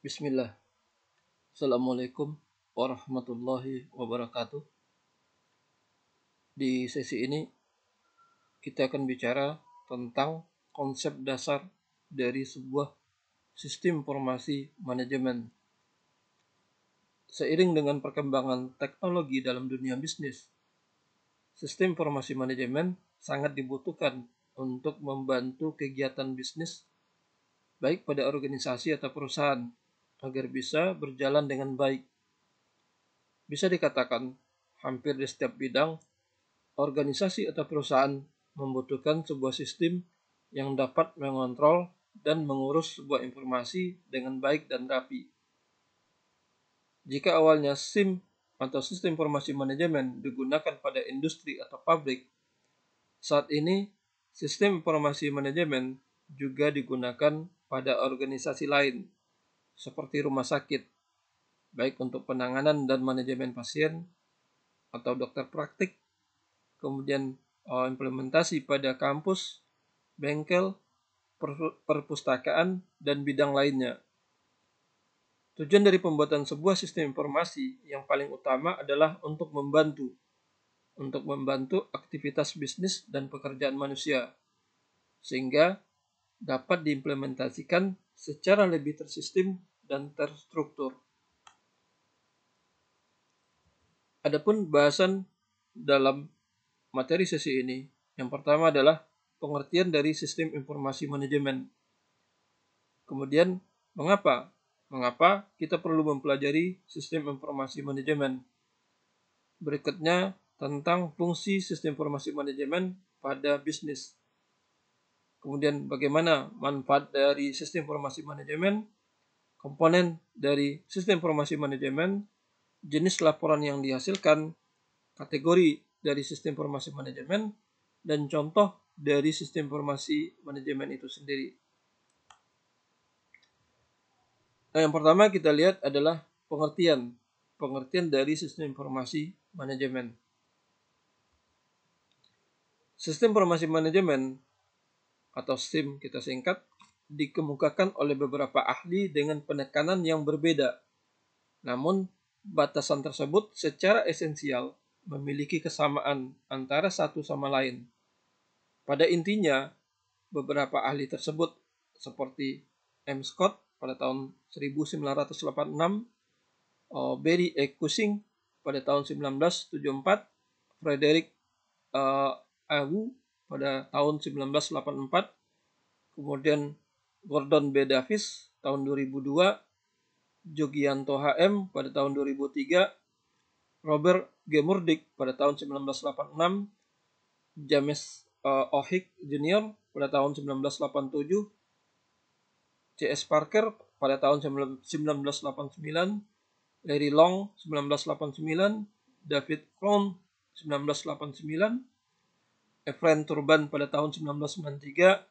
Bismillah. Assalamualaikum warahmatullahi wabarakatuh. Di sesi ini kita akan bicara tentang konsep dasar dari sebuah sistem informasi manajemen. Seiring dengan perkembangan teknologi dalam dunia bisnis, sistem informasi manajemen sangat dibutuhkan untuk membantu kegiatan bisnis baik pada organisasi atau perusahaan agar bisa berjalan dengan baik. Bisa dikatakan, hampir di setiap bidang, organisasi atau perusahaan membutuhkan sebuah sistem yang dapat mengontrol dan mengurus sebuah informasi dengan baik dan rapi. Jika awalnya SIM atau sistem informasi manajemen digunakan pada industri atau pabrik, saat ini sistem informasi manajemen juga digunakan pada organisasi lain, seperti rumah sakit, baik untuk penanganan dan manajemen pasien atau dokter praktik, kemudian implementasi pada kampus, bengkel, perpustakaan, dan bidang lainnya. Tujuan dari pembuatan sebuah sistem informasi yang paling utama adalah untuk membantu aktivitas bisnis dan pekerjaan manusia, sehingga dapat diimplementasikan secara lebih tersistem dan terstruktur. Adapun bahasan dalam materi sesi ini, yang pertama adalah pengertian dari sistem informasi manajemen. Kemudian, mengapa kita perlu mempelajari sistem informasi manajemen. Berikutnya, tentang fungsi sistem informasi manajemen pada bisnis. Kemudian, bagaimana manfaat dari sistem informasi manajemen, komponen dari sistem informasi manajemen, jenis laporan yang dihasilkan, kategori dari sistem informasi manajemen, dan contoh dari sistem informasi manajemen itu sendiri. Nah, yang pertama kita lihat adalah pengertian dari sistem informasi manajemen. Sistem informasi manajemen atau SIM kita singkat dikemukakan oleh beberapa ahli dengan penekanan yang berbeda. Namun, batasan tersebut secara esensial memiliki kesamaan antara satu sama lain. Pada intinya, beberapa ahli tersebut seperti M. Scott pada tahun 1986, Barry E. Cushing pada tahun 1974, Frederick Awu pada tahun 1984, kemudian Gordon B. Davis tahun 2002, Jogianto H.M. pada tahun 2003, Robert G. Murdick pada tahun 1986, James Ohick Jr. pada tahun 1987, C.S. Parker pada tahun 1989, Larry Long 1989, David Crown 1989, Efrain Turban pada tahun 1993,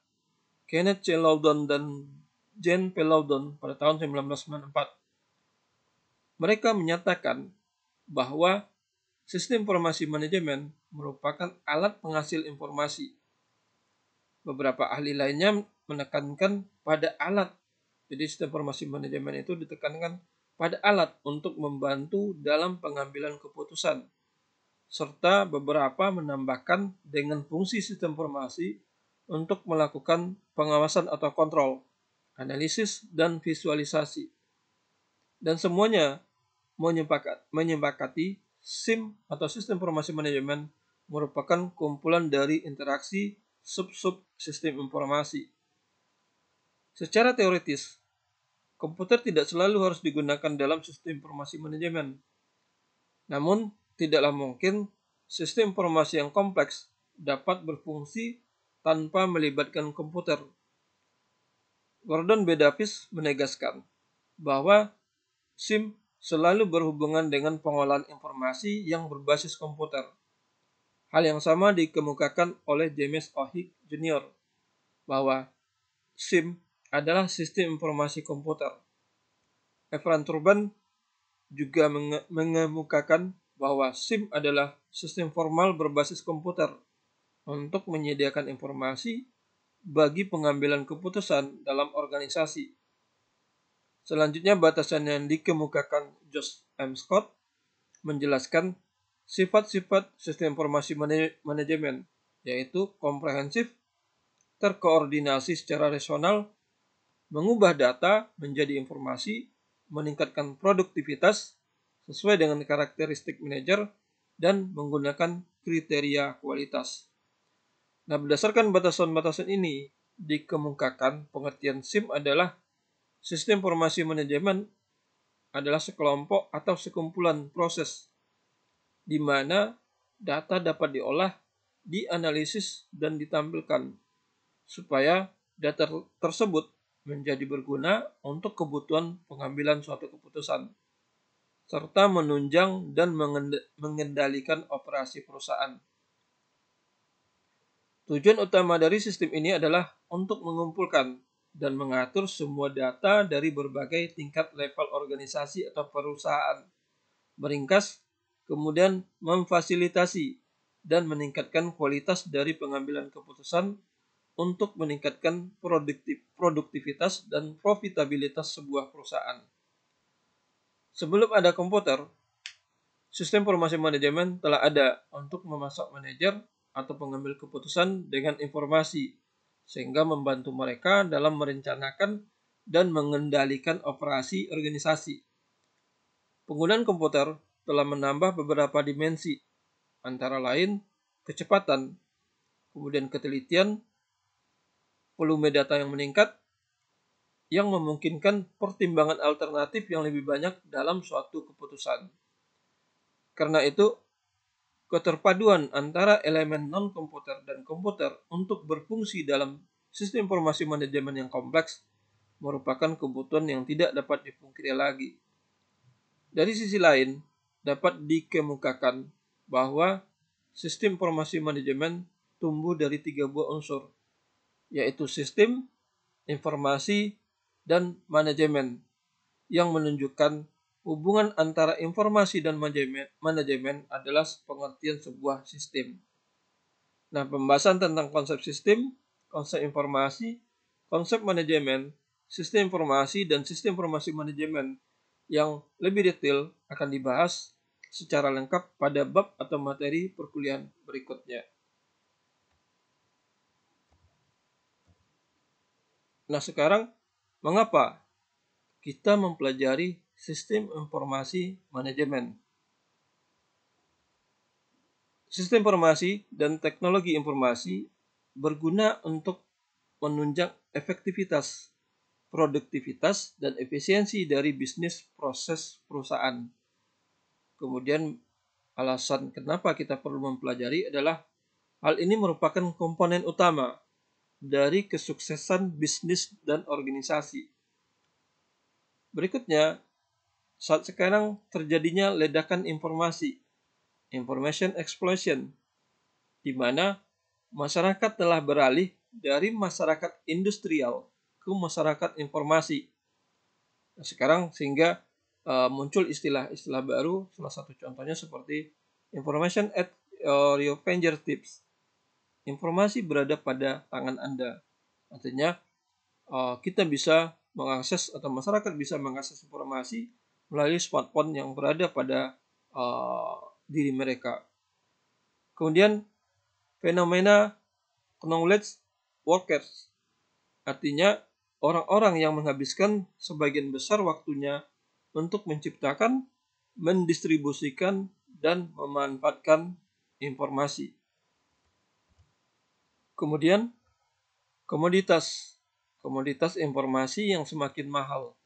Kenneth C. Loudon dan Jane P. Loudon pada tahun 1994. Mereka menyatakan bahwa sistem informasi manajemen merupakan alat penghasil informasi. Beberapa ahli lainnya menekankan pada alat. Jadi sistem informasi manajemen itu ditekankan pada alat untuk membantu dalam pengambilan keputusan. Serta beberapa menambahkan dengan fungsi sistem informasi untuk melakukan pengawasan atau kontrol, analisis, dan visualisasi. Dan semuanya menyepakati SIM atau sistem informasi manajemen merupakan kumpulan dari interaksi sub-sub sistem informasi. Secara teoritis, komputer tidak selalu harus digunakan dalam sistem informasi manajemen. Namun, tidaklah mungkin sistem informasi yang kompleks dapat berfungsi tanpa melibatkan komputer. Gordon B. Davis menegaskan bahwa SIM selalu berhubungan dengan pengolahan informasi yang berbasis komputer. Hal yang sama dikemukakan oleh James Ohick Jr. bahwa SIM adalah sistem informasi komputer. Efrain Turban juga mengemukakan bahwa SIM adalah sistem formal berbasis komputer untuk menyediakan informasi bagi pengambilan keputusan dalam organisasi. Selanjutnya, batasan yang dikemukakan George M. Scott menjelaskan sifat-sifat sistem informasi manajemen, yaitu komprehensif, terkoordinasi secara rasional, mengubah data menjadi informasi, meningkatkan produktivitas sesuai dengan karakteristik manajer, dan menggunakan kriteria kualitas. Nah, berdasarkan batasan-batasan ini, dikemukakan pengertian SIM adalah sistem informasi manajemen adalah sekelompok atau sekumpulan proses di mana data dapat diolah, dianalisis, dan ditampilkan supaya data tersebut menjadi berguna untuk kebutuhan pengambilan suatu keputusan, serta menunjang dan mengendalikan operasi perusahaan. Tujuan utama dari sistem ini adalah untuk mengumpulkan dan mengatur semua data dari berbagai tingkat level organisasi atau perusahaan. Meringkas, kemudian memfasilitasi dan meningkatkan kualitas dari pengambilan keputusan untuk meningkatkan produktivitas dan profitabilitas sebuah perusahaan. Sebelum ada komputer, sistem informasi manajemen telah ada untuk memasok manajer atau pengambil keputusan dengan informasi, sehingga membantu mereka dalam merencanakan dan mengendalikan operasi organisasi. Penggunaan komputer telah menambah beberapa dimensi, antara lain kecepatan, kemudian ketelitian, volume data yang meningkat, yang memungkinkan pertimbangan alternatif yang lebih banyak dalam suatu keputusan. Karena itu, keterpaduan antara elemen non-komputer dan komputer untuk berfungsi dalam sistem informasi manajemen yang kompleks merupakan kebutuhan yang tidak dapat dipungkiri lagi. Dari sisi lain, dapat dikemukakan bahwa sistem informasi manajemen tumbuh dari 3 buah unsur, yaitu sistem, informasi, dan manajemen, yang menunjukkan hubungan antara informasi dan manajemen adalah pengertian sebuah sistem. Nah, pembahasan tentang konsep sistem, konsep informasi, konsep manajemen, sistem informasi, dan sistem informasi manajemen yang lebih detail akan dibahas secara lengkap pada bab atau materi perkuliahan berikutnya. Nah, sekarang mengapa kita mempelajari sistem informasi manajemen? Sistem informasi dan teknologi informasi berguna untuk menunjang efektivitas, produktivitas, dan efisiensi dari bisnis proses perusahaan. Kemudian alasan kenapa kita perlu mempelajari adalah hal ini merupakan komponen utama dari kesuksesan bisnis dan organisasi. Berikutnya, saat sekarang terjadinya ledakan informasi, information explosion, di mana masyarakat telah beralih dari masyarakat industrial ke masyarakat informasi. Nah, sekarang sehingga muncul istilah-istilah baru, salah satu contohnya seperti information at your fingertips. Informasi berada pada tangan Anda. Artinya kita bisa mengakses atau masyarakat bisa mengakses informasi melalui smartphone yang berada pada diri mereka. Kemudian fenomena knowledge workers, artinya orang-orang yang menghabiskan sebagian besar waktunya untuk menciptakan, mendistribusikan, dan memanfaatkan informasi. Kemudian komoditas informasi yang semakin mahal,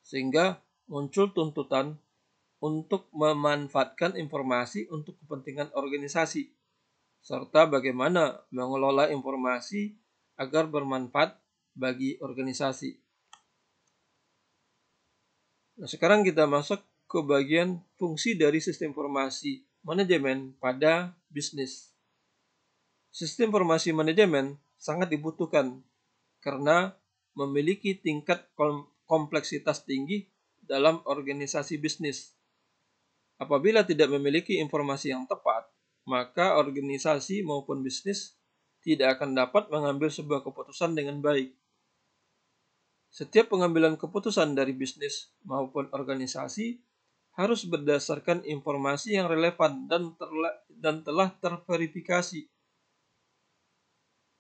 sehingga muncul tuntutan untuk memanfaatkan informasi untuk kepentingan organisasi, serta bagaimana mengelola informasi agar bermanfaat bagi organisasi. Nah, sekarang kita masuk ke bagian fungsi dari sistem informasi manajemen pada bisnis. Sistem informasi manajemen sangat dibutuhkan karena memiliki tingkat kompleksitas tinggi dalam organisasi bisnis. Apabila tidak memiliki informasi yang tepat, maka organisasi maupun bisnis tidak akan dapat mengambil sebuah keputusan dengan baik. Setiap pengambilan keputusan dari bisnis maupun organisasi harus berdasarkan informasi yang relevan dan telah terverifikasi.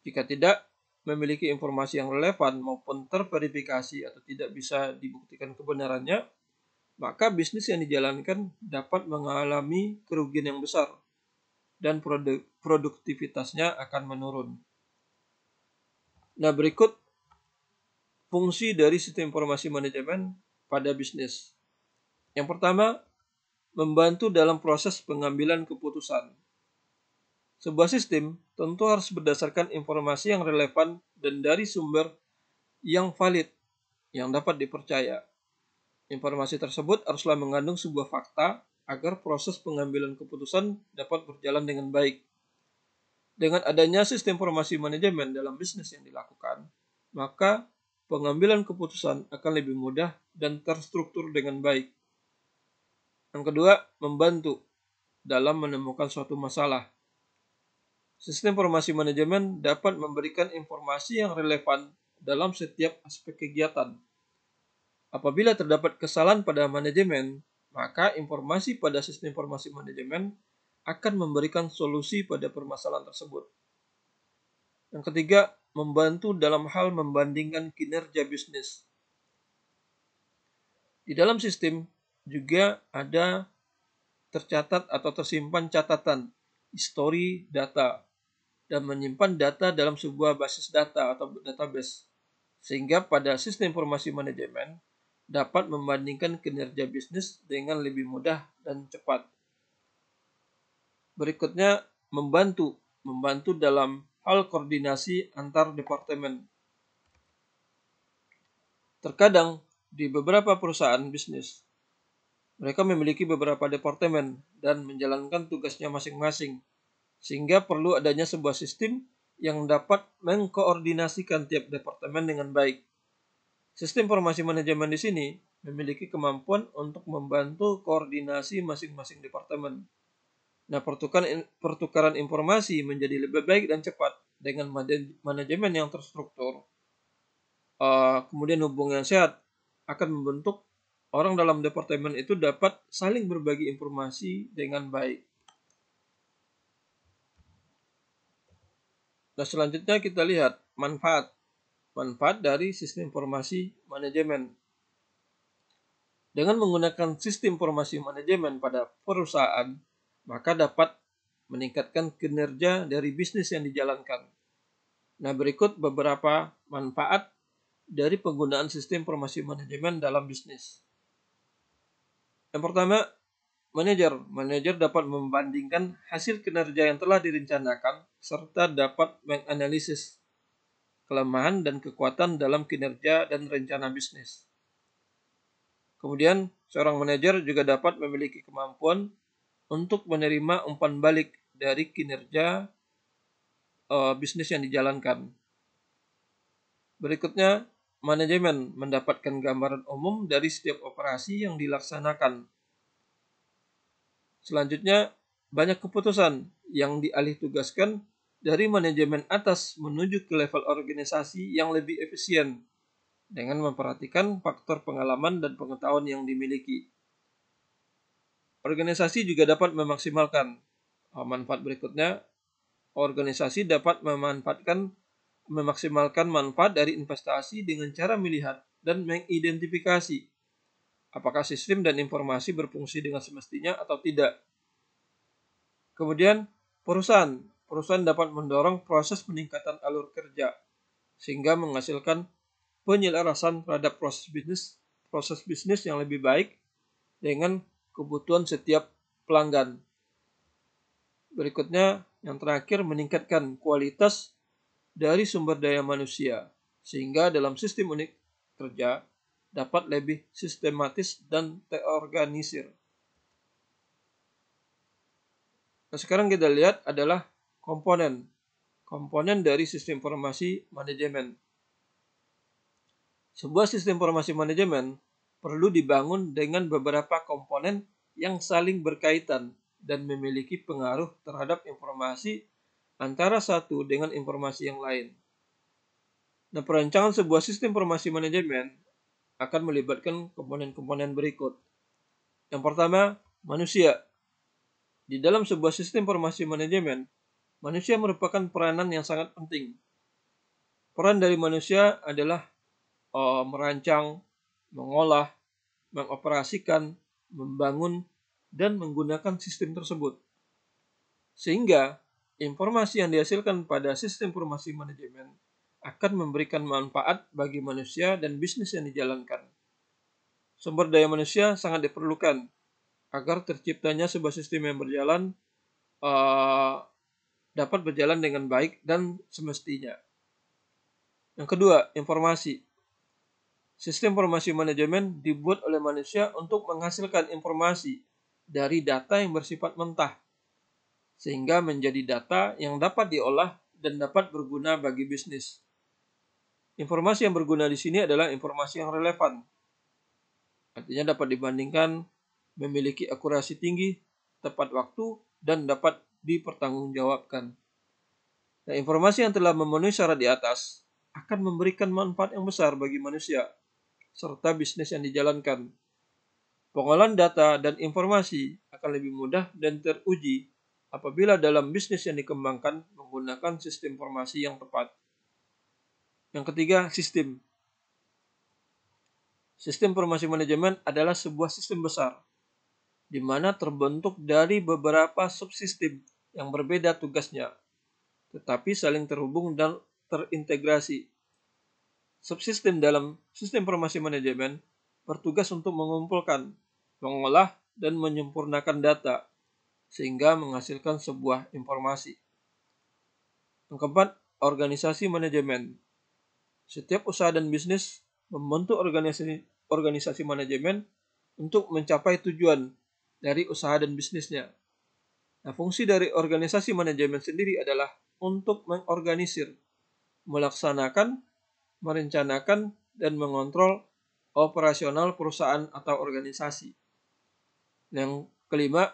Jika tidak memiliki informasi yang relevan maupun terverifikasi atau tidak bisa dibuktikan kebenarannya, maka bisnis yang dijalankan dapat mengalami kerugian yang besar dan produktivitasnya akan menurun. Nah, berikut fungsi dari sistem informasi manajemen pada bisnis. Yang pertama, membantu dalam proses pengambilan keputusan. Sebuah sistem tentu harus berdasarkan informasi yang relevan dan dari sumber yang valid, yang dapat dipercaya. Informasi tersebut haruslah mengandung sebuah fakta agar proses pengambilan keputusan dapat berjalan dengan baik. Dengan adanya sistem informasi manajemen dalam bisnis yang dilakukan, maka pengambilan keputusan akan lebih mudah dan terstruktur dengan baik. Yang kedua, membantu dalam menemukan suatu masalah. Sistem informasi manajemen dapat memberikan informasi yang relevan dalam setiap aspek kegiatan. Apabila terdapat kesalahan pada manajemen, maka informasi pada sistem informasi manajemen akan memberikan solusi pada permasalahan tersebut. Yang ketiga, membantu dalam hal membandingkan kinerja bisnis. Di dalam sistem juga ada tercatat atau tersimpan catatan, histori data, dan menyimpan data dalam sebuah basis data atau database. Sehingga pada sistem informasi manajemen dapat membandingkan kinerja bisnis dengan lebih mudah dan cepat. Berikutnya, membantu dalam hal koordinasi antar departemen. Terkadang di beberapa perusahaan bisnis, mereka memiliki beberapa departemen dan menjalankan tugasnya masing-masing, sehingga perlu adanya sebuah sistem yang dapat mengkoordinasikan tiap departemen dengan baik. Sistem informasi manajemen di sini memiliki kemampuan untuk membantu koordinasi masing-masing departemen. Nah, pertukaran informasi menjadi lebih baik dan cepat dengan manajemen yang terstruktur. Kemudian hubungan yang sehat akan membentuk orang dalam departemen itu dapat saling berbagi informasi dengan baik. Nah, selanjutnya kita lihat manfaat dari sistem informasi manajemen. Dengan menggunakan sistem informasi manajemen pada perusahaan, maka dapat meningkatkan kinerja dari bisnis yang dijalankan. Nah, berikut beberapa manfaat dari penggunaan sistem informasi manajemen dalam bisnis. Yang pertama, manajer dapat membandingkan hasil kinerja yang telah direncanakan serta dapat menganalisis kelemahan dan kekuatan dalam kinerja dan rencana bisnis. Kemudian, seorang manajer juga dapat memiliki kemampuan untuk menerima umpan balik dari kinerja bisnis yang dijalankan. Berikutnya, manajemen mendapatkan gambaran umum dari setiap operasi yang dilaksanakan. Selanjutnya, banyak keputusan yang dialih tugaskan dari manajemen atas menuju ke level organisasi yang lebih efisien dengan memperhatikan faktor pengalaman dan pengetahuan yang dimiliki. Organisasi juga dapat memaksimalkan manfaat berikutnya. Organisasi dapat memaksimalkan manfaat dari investasi dengan cara melihat dan mengidentifikasi apakah sistem dan informasi berfungsi dengan semestinya atau tidak. Kemudian, perusahaan dapat mendorong proses peningkatan alur kerja sehingga menghasilkan penyelarasan terhadap proses bisnis yang lebih baik dengan kebutuhan setiap pelanggan. Berikutnya, yang terakhir, meningkatkan kualitas dari sumber daya manusia sehingga dalam sistem unit kerja dapat lebih sistematis dan terorganisir. Nah, sekarang kita lihat adalah komponen dari sistem informasi manajemen. Sebuah sistem informasi manajemen perlu dibangun dengan beberapa komponen yang saling berkaitan dan memiliki pengaruh terhadap informasi antara satu dengan informasi yang lain. Nah, perancangan sebuah sistem informasi manajemen akan melibatkan komponen-komponen berikut. Yang pertama, manusia. Di dalam sebuah sistem informasi manajemen, manusia merupakan peranan yang sangat penting. Peran dari manusia adalah merancang, mengolah, mengoperasikan, membangun, dan menggunakan sistem tersebut. Sehingga informasi yang dihasilkan pada sistem informasi manajemen akan memberikan manfaat bagi manusia dan bisnis yang dijalankan. Sumber daya manusia sangat diperlukan agar terciptanya sebuah sistem yang dapat berjalan dengan baik dan semestinya. Yang kedua, informasi. Sistem informasi manajemen dibuat oleh manusia untuk menghasilkan informasi dari data yang bersifat mentah, sehingga menjadi data yang dapat diolah dan dapat berguna bagi bisnis. Informasi yang berguna di sini adalah informasi yang relevan. Artinya dapat dibandingkan, memiliki akurasi tinggi, tepat waktu, dan dapat dipertanggungjawabkan. Nah, informasi yang telah memenuhi syarat di atas akan memberikan manfaat yang besar bagi manusia serta bisnis yang dijalankan. Pengolahan data dan informasi akan lebih mudah dan teruji apabila dalam bisnis yang dikembangkan menggunakan sistem informasi yang tepat. Yang ketiga, sistem. Sistem informasi manajemen adalah sebuah sistem besar, di mana terbentuk dari beberapa subsistem yang berbeda tugasnya, tetapi saling terhubung dan terintegrasi. Subsistem dalam sistem informasi manajemen bertugas untuk mengumpulkan, mengolah, dan menyempurnakan data sehingga menghasilkan sebuah informasi. Yang keempat, organisasi manajemen. Setiap usaha dan bisnis membentuk organisasi manajemen untuk mencapai tujuan dari usaha dan bisnisnya. Nah, fungsi dari organisasi manajemen sendiri adalah untuk mengorganisir, melaksanakan, merencanakan, dan mengontrol operasional perusahaan atau organisasi. Yang kelima,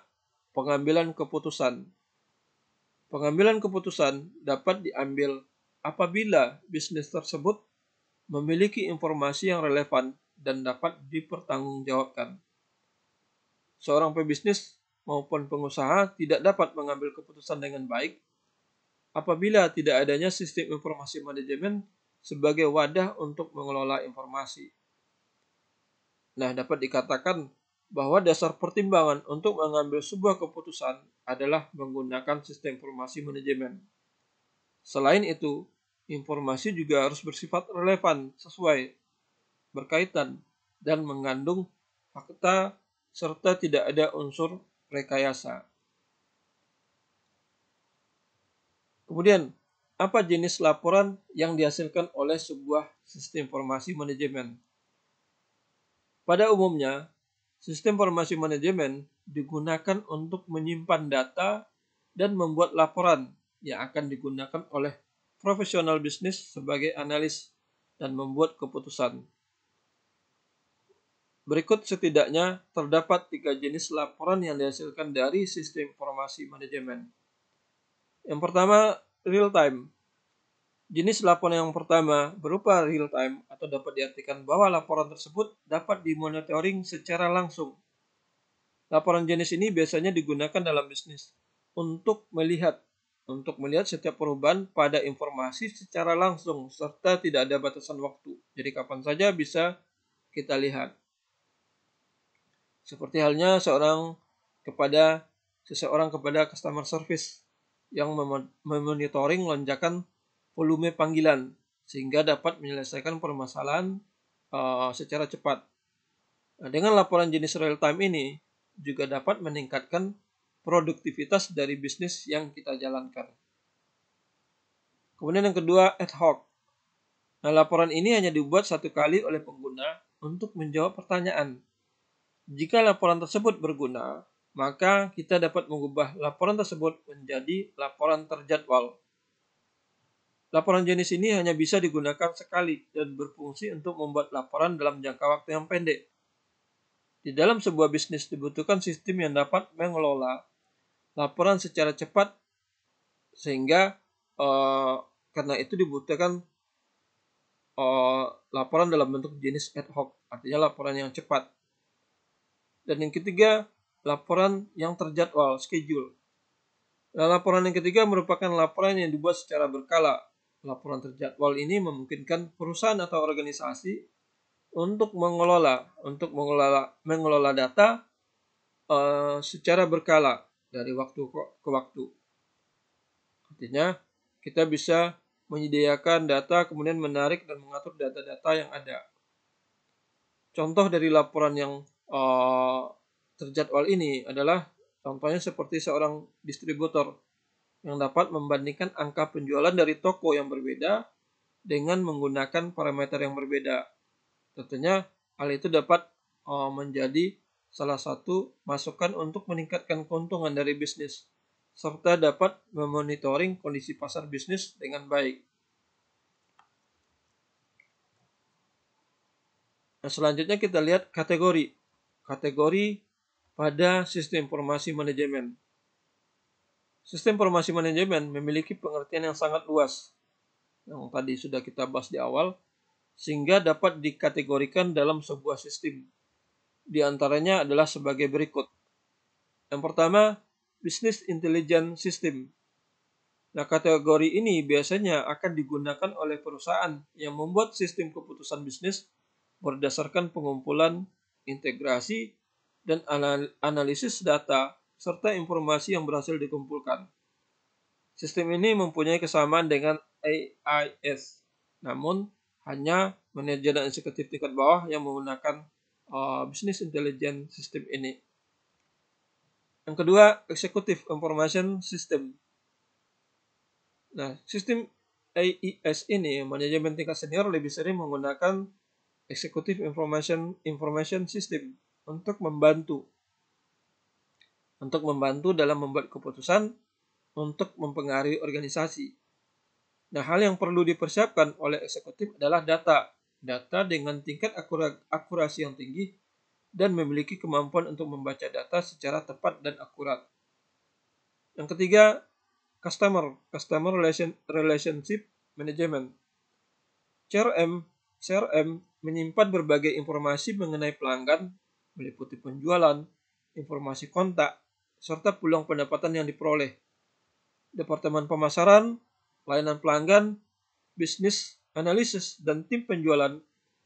pengambilan keputusan. Pengambilan keputusan dapat diambil apabila bisnis tersebut memiliki informasi yang relevan dan dapat dipertanggungjawabkan. Seorang pebisnis maupun pengusaha tidak dapat mengambil keputusan dengan baik apabila tidak adanya sistem informasi manajemen sebagai wadah untuk mengelola informasi. Nah, dapat dikatakan bahwa dasar pertimbangan untuk mengambil sebuah keputusan adalah menggunakan sistem informasi manajemen. Selain itu, informasi juga harus bersifat relevan, sesuai, berkaitan, dan mengandung fakta serta tidak ada unsur rekayasa. Kemudian, apa jenis laporan yang dihasilkan oleh sebuah sistem informasi manajemen? Pada umumnya, sistem informasi manajemen digunakan untuk menyimpan data dan membuat laporan yang akan digunakan oleh profesional bisnis sebagai analis dan membuat keputusan. Berikut setidaknya terdapat 3 jenis laporan yang dihasilkan dari sistem informasi manajemen. Yang pertama, real time. Jenis laporan yang pertama berupa real time atau dapat diartikan bahwa laporan tersebut dapat dimonitoring secara langsung. Laporan jenis ini biasanya digunakan dalam bisnis untuk melihat setiap perubahan pada informasi secara langsung serta tidak ada batasan waktu. Jadi kapan saja bisa kita lihat. Seperti halnya seseorang kepada customer service yang memonitoring lonjakan volume panggilan sehingga dapat menyelesaikan permasalahan secara cepat. Nah, dengan laporan jenis real time ini juga dapat meningkatkan produktivitas dari bisnis yang kita jalankan. Kemudian yang kedua, ad hoc. Nah, laporan ini hanya dibuat satu kali oleh pengguna untuk menjawab pertanyaan. Jika laporan tersebut berguna, maka kita dapat mengubah laporan tersebut menjadi laporan terjadwal. Laporan jenis ini hanya bisa digunakan sekali dan berfungsi untuk membuat laporan dalam jangka waktu yang pendek. Di dalam sebuah bisnis dibutuhkan sistem yang dapat mengelola laporan secara cepat sehingga karena itu dibutuhkan laporan dalam bentuk jenis ad hoc, artinya laporan yang cepat. Dan yang ketiga, laporan yang terjadwal, schedule. Nah, laporan yang ketiga merupakan laporan yang dibuat secara berkala. Laporan terjadwal ini memungkinkan perusahaan atau organisasi untuk mengelola data secara berkala dari waktu ke waktu. Artinya kita bisa menyediakan data, kemudian menarik dan mengatur data-data yang ada. Contoh dari laporan yang terjadwal ini adalah contohnya seperti seorang distributor yang dapat membandingkan angka penjualan dari toko yang berbeda dengan menggunakan parameter yang berbeda. Tentunya hal itu dapat menjadi salah satu masukan untuk meningkatkan keuntungan dari bisnis, serta dapat memonitoring kondisi pasar bisnis dengan baik. Nah, selanjutnya kita lihat kategori. Kategori pada sistem informasi manajemen. Sistem informasi manajemen memiliki pengertian yang sangat luas, yang tadi sudah kita bahas di awal, sehingga dapat dikategorikan dalam sebuah sistem. Di antaranya adalah sebagai berikut. Yang pertama, Business Intelligence System. Nah, kategori ini biasanya akan digunakan oleh perusahaan yang membuat sistem keputusan bisnis berdasarkan pengumpulan, integrasi, dan analisis data serta informasi yang berhasil dikumpulkan. Sistem ini mempunyai kesamaan dengan AIS, namun hanya manajer dan eksekutif tingkat bawah yang menggunakan Business Intelligence System ini. Yang kedua, Executive Information System. Nah, sistem AIS ini, manajemen tingkat senior lebih sering menggunakan Executive Information System untuk membantu dalam membuat keputusan untuk mempengaruhi organisasi. Nah, hal yang perlu dipersiapkan oleh eksekutif adalah data dengan tingkat akurasi yang tinggi dan memiliki kemampuan untuk membaca data secara tepat dan akurat. Yang ketiga, Customer Relationship Management. CRM menyimpan berbagai informasi mengenai pelanggan, meliputi penjualan, informasi kontak, serta peluang pendapatan yang diperoleh. Departemen pemasaran, layanan pelanggan, bisnis analisis, dan tim penjualan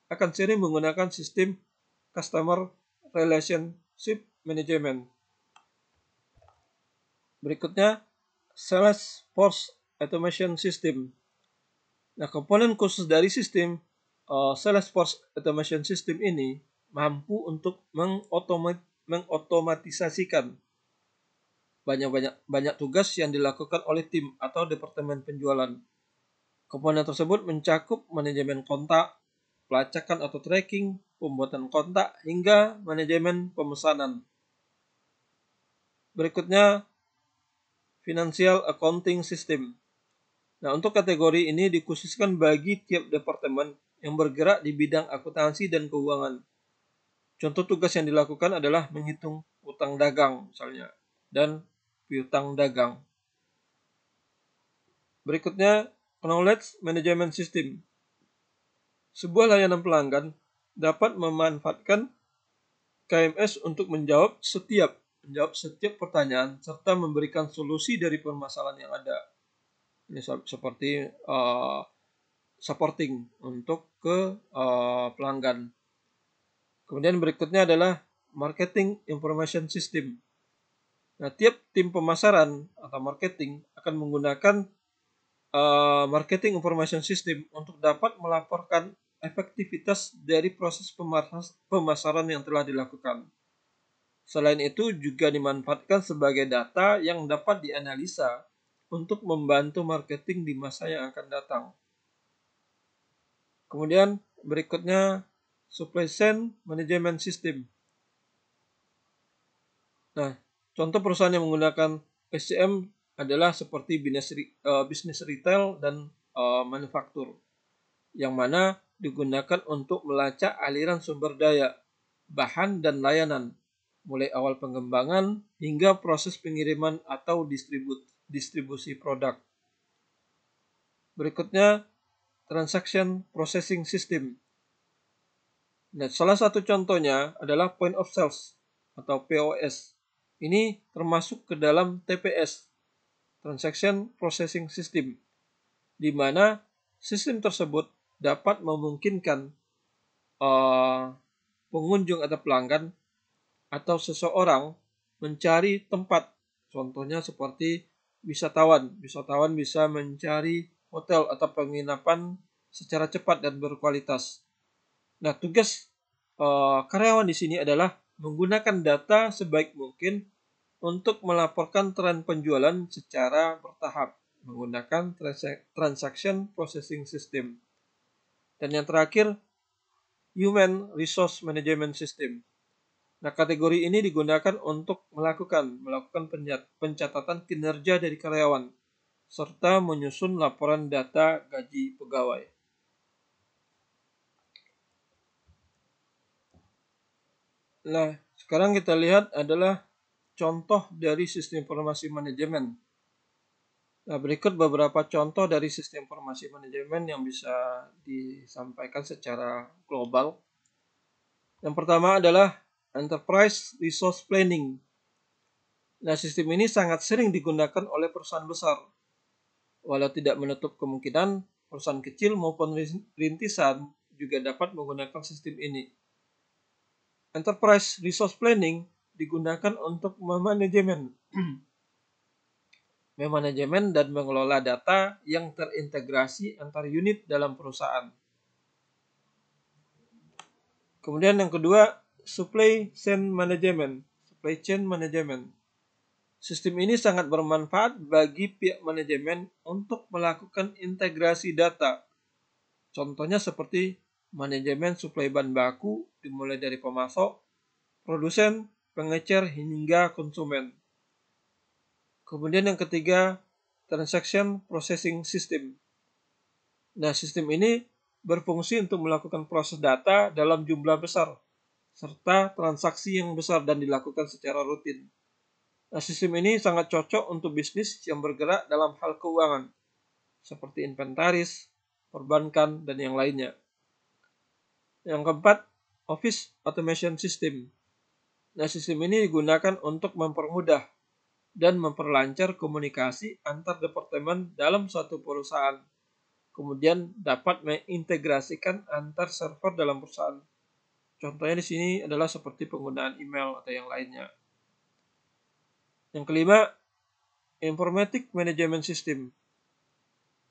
akan sering menggunakan sistem Customer Relationship Management. Berikutnya, Salesforce Automation System. Nah, komponen khusus dari sistem Salesforce Automation System ini mampu untuk mengotomatisasikan banyak tugas yang dilakukan oleh tim atau departemen penjualan. Komponen tersebut mencakup manajemen kontak, pelacakan atau tracking, pembuatan kontak, hingga manajemen pemesanan. Berikutnya, Financial Accounting System. Nah, untuk kategori ini dikhususkan bagi tiap departemen yang bergerak di bidang akuntansi dan keuangan. Contoh tugas yang dilakukan adalah menghitung utang dagang misalnya, dan piutang dagang. Berikutnya, Knowledge Management System. Sebuah layanan pelanggan dapat memanfaatkan KMS untuk menjawab setiap pertanyaan serta memberikan solusi dari permasalahan yang ada. Ini seperti supporting untuk ke pelanggan. Kemudian berikutnya adalah Marketing Information System. Nah, tiap tim pemasaran atau marketing akan menggunakan Marketing Information System untuk dapat melaporkan efektivitas dari proses pemasaran yang telah dilakukan. Selain itu juga dimanfaatkan sebagai data yang dapat dianalisa untuk membantu marketing di masa yang akan datang. Kemudian berikutnya Supply Chain Management System. Nah, contoh perusahaan yang menggunakan SCM adalah seperti bisnis retail dan manufaktur, yang mana digunakan untuk melacak aliran sumber daya, bahan, dan layanan, mulai awal pengembangan hingga proses pengiriman atau distribusi produk. Berikutnya, Transaction Processing System. Nah, salah satu contohnya adalah Point of Sales atau POS. Ini termasuk ke dalam TPS, Transaction Processing System, di mana sistem tersebut dapat memungkinkan pengunjung atau pelanggan atau seseorang mencari tempat. Contohnya seperti wisatawan. Wisatawan bisa mencari hotel atau penginapan secara cepat dan berkualitas. Nah, tugas karyawan di sini adalah menggunakan data sebaik mungkin untuk melaporkan tren penjualan secara bertahap menggunakan Transaction Processing System. Dan yang terakhir, Human Resource Management System. Nah, kategori ini digunakan untuk melakukan pencatatan kinerja dari karyawan serta menyusun laporan data gaji pegawai. Nah, sekarang kita lihat adalah contoh dari sistem informasi manajemen. Nah, berikut beberapa contoh dari sistem informasi manajemen yang bisa disampaikan secara global. Yang pertama adalah Enterprise Resource Planning. Nah, sistem ini sangat sering digunakan oleh perusahaan besar. Walau tidak menutup kemungkinan perusahaan kecil maupun rintisan juga dapat menggunakan sistem ini. Enterprise Resource Planning digunakan untuk memanajemen dan mengelola data yang terintegrasi antar unit dalam perusahaan. Kemudian yang kedua, Supply Chain Management. Sistem ini sangat bermanfaat bagi pihak manajemen untuk melakukan integrasi data. Contohnya seperti manajemen suplai bahan baku dimulai dari pemasok, produsen, pengecer hingga konsumen. Kemudian yang ketiga, Transaction Processing System. Nah, sistem ini berfungsi untuk melakukan proses data dalam jumlah besar serta transaksi yang besar dan dilakukan secara rutin. Nah, sistem ini sangat cocok untuk bisnis yang bergerak dalam hal keuangan seperti inventaris, perbankan, dan yang lainnya. Yang keempat, Office Automation System. Nah, sistem ini digunakan untuk mempermudah dan memperlancar komunikasi antar departemen dalam suatu perusahaan. Kemudian dapat mengintegrasikan antar server dalam perusahaan. Contohnya di sini adalah seperti penggunaan email atau yang lainnya. Yang kelima, Informatic Management System.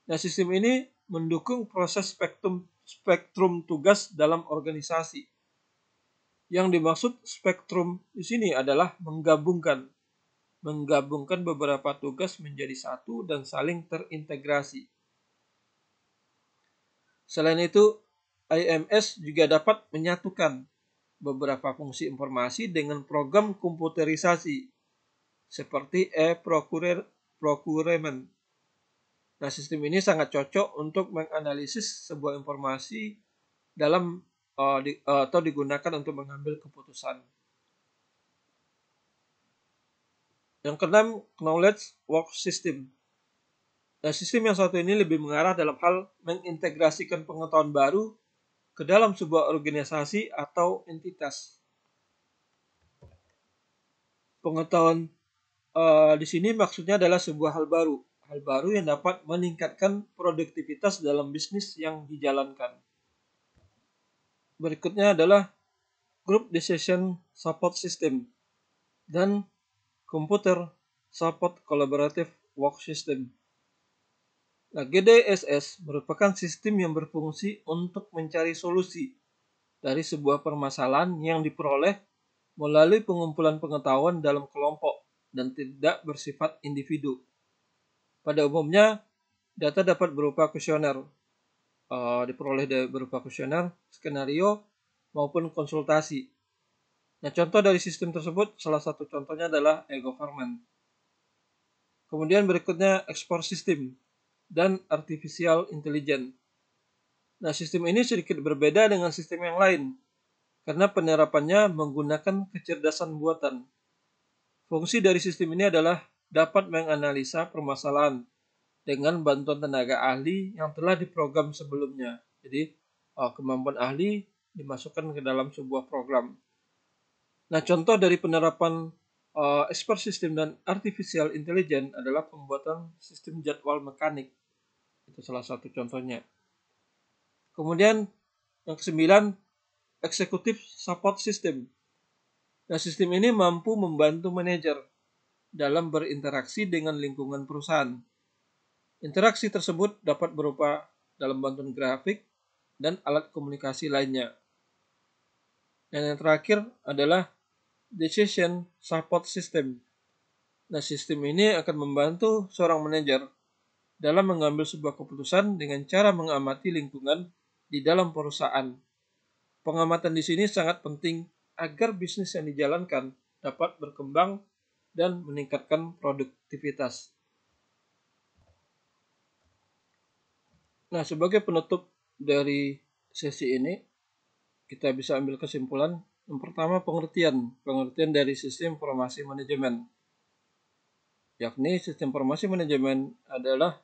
Nah, sistem ini mendukung proses spektrum tugas dalam organisasi. Yang dimaksud spektrum di sini adalah menggabungkan beberapa tugas menjadi satu dan saling terintegrasi. Selain itu, IMS juga dapat menyatukan beberapa fungsi informasi dengan program komputerisasi seperti e-procurement. Nah, sistem ini sangat cocok untuk menganalisis sebuah informasi atau digunakan untuk mengambil keputusan. Yang keenam, Knowledge Work System. Nah, sistem yang satu ini lebih mengarah dalam hal mengintegrasikan pengetahuan baru ke dalam sebuah organisasi atau entitas. Pengetahuan di sini maksudnya adalah sebuah hal baru yang dapat meningkatkan produktivitas dalam bisnis yang dijalankan. Berikutnya adalah Group Decision Support System dan Computer Support Collaborative Work System. Nah, GDSS merupakan sistem yang berfungsi untuk mencari solusi dari sebuah permasalahan yang diperoleh melalui pengumpulan pengetahuan dalam kelompok dan tidak bersifat individu. Pada umumnya, data dapat berupa kuesioner, skenario, maupun konsultasi. Nah, contoh dari sistem tersebut, salah satu contohnya adalah e-government. Kemudian berikutnya export system dan artificial intelligence. Nah, sistem ini sedikit berbeda dengan sistem yang lain karena penerapannya menggunakan kecerdasan buatan. Fungsi dari sistem ini adalah dapat menganalisa permasalahan dengan bantuan tenaga ahli yang telah diprogram sebelumnya. Jadi kemampuan ahli dimasukkan ke dalam sebuah program. Nah, contoh dari penerapan expert system dan artificial intelligence adalah pembuatan sistem jadwal mekanik. Itu salah satu contohnya. Kemudian yang kesembilan, executive support system. Nah, sistem ini mampu membantu manajer dalam berinteraksi dengan lingkungan perusahaan. Interaksi tersebut dapat berupa dalam bantuan grafik dan alat komunikasi lainnya. Dan yang terakhir adalah decision support system. Nah, sistem ini akan membantu seorang manajer dalam mengambil sebuah keputusan dengan cara mengamati lingkungan di dalam perusahaan. Pengamatan di sini sangat penting agar bisnis yang dijalankan dapat berkembang dan meningkatkan produktivitas. Nah, sebagai penutup dari sesi ini, kita bisa ambil kesimpulan. Yang pertama, pengertian dari sistem informasi manajemen. Yakni sistem informasi manajemen adalah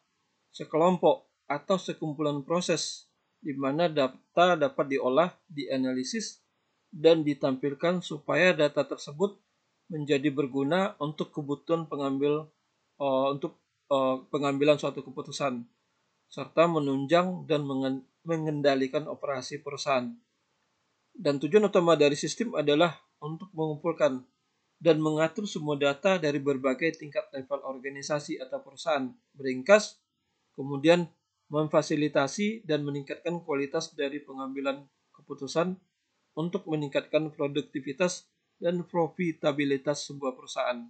sekelompok atau sekumpulan proses di mana data dapat diolah, dianalisis, dan ditampilkan supaya data tersebut menjadi berguna untuk kebutuhan pengambilan suatu keputusan, serta menunjang dan mengendalikan operasi perusahaan. Dan tujuan utama dari sistem adalah untuk mengumpulkan dan mengatur semua data dari berbagai tingkat level organisasi atau perusahaan, beringkas, kemudian memfasilitasi dan meningkatkan kualitas dari pengambilan keputusan untuk meningkatkan produktivitas dan profitabilitas sebuah perusahaan.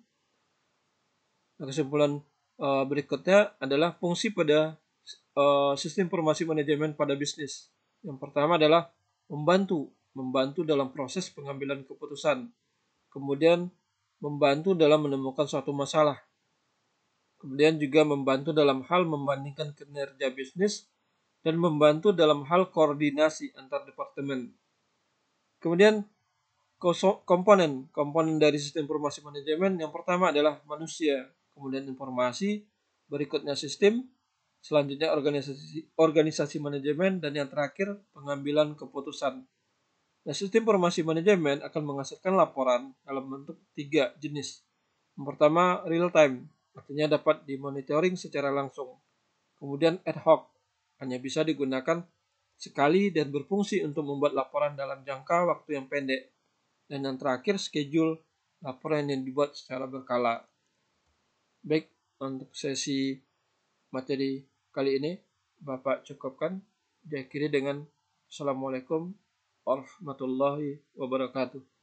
Nah, kesimpulan berikutnya adalah fungsi pada sistem informasi manajemen pada bisnis. Yang pertama adalah membantu dalam proses pengambilan keputusan. Kemudian membantu dalam menemukan suatu masalah. Kemudian juga membantu dalam hal membandingkan kinerja bisnis dan membantu dalam hal koordinasi antar departemen. Kemudian komponen dari sistem informasi manajemen yang pertama adalah manusia, kemudian informasi, berikutnya sistem, selanjutnya organisasi manajemen, dan yang terakhir pengambilan keputusan. Nah, sistem informasi manajemen akan menghasilkan laporan dalam bentuk 3 jenis. Yang pertama, real time, artinya dapat dimonitoring secara langsung. Kemudian ad hoc, hanya bisa digunakan sekali dan berfungsi untuk membuat laporan dalam jangka waktu yang pendek. Dan yang terakhir, schedule, laporan yang dibuat secara berkala. Baik, untuk sesi materi kali ini Bapak cukupkan. Diakhiri dengan Assalamualaikum warahmatullahi wabarakatuh.